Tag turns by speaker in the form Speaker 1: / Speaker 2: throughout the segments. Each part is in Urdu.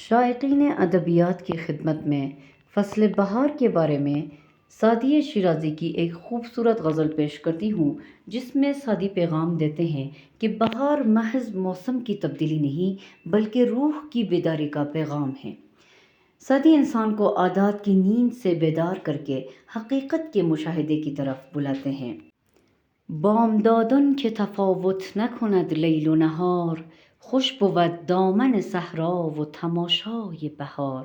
Speaker 1: شائقین ادبیات کی خدمت میں فصل بہار کے بارے میں سعدیہ شیرازی کی ایک خوبصورت غزل پیش کرتی ہوں، جس میں سعدی پیغام دیتے ہیں کہ بہار محض موسم کی تبدیلی نہیں بلکہ روح کی بیداری کا پیغام ہے۔ سعدی انسان کو عادات کی نیند سے بیدار کر کے حقیقت کے مشاہدے کی طرف بلاتے ہیں۔ بامدادان که تفاوت نکند لیل و نهار، خوش بود دامن صحرا و تماشای بهار۔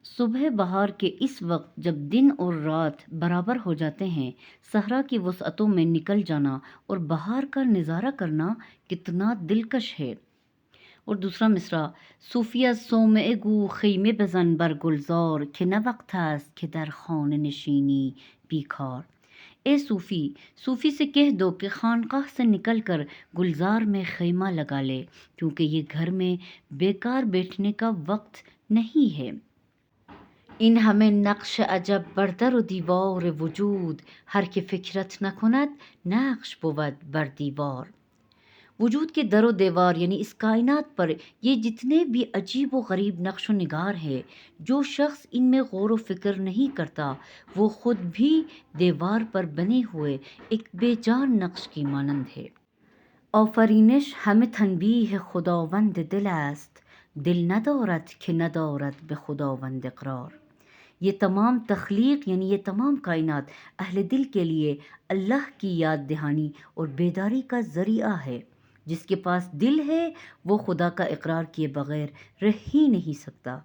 Speaker 1: صبح بہار کے اس وقت جب دن اور رات برابر ہو جاتے ہیں، صحرا کی وسعتوں میں نکل جانا اور بہار کا نظارہ کرنا کتنا دلکش ہے۔ اور دوسرا مصرع، صوفی از صومعه گو خیمه بزن بر گلزار که نه وقت است که در خانه نشینی بیکار۔ اے صوفی سے کہہ دو کہ خانقاہ سے نکل کر گلزار میں خیمہ لگا لے، کیونکہ یہ گھر میں بیکار بیٹھنے کا وقت نہیں ہے۔ این همه نقش عجب بر در و دیوار وجود، هر که فکرت نکند نقش بود بر دیوار۔ وجود کے در و دیوار یعنی اس کائنات پر یہ جتنے بھی عجیب و غریب نقش و نگار ہے، جو شخص ان میں غور و فکر نہیں کرتا وہ خود بھی دیوار پر بنے ہوئے ایک بے جان نقش کی مانند ہے۔ آفرینش همه تنبیه خداوند دل است، دل ندارد که ندارد به خداوند اقرار۔ یہ تمام تخلیق یعنی یہ تمام کائنات اہل دل کے لیے اللہ کی یاد دہانی اور بیداری کا ذریعہ ہے۔ جس کے پاس دل ہے وہ خدا کا اقرار کیے بغیر رہ ہی نہیں سکتا۔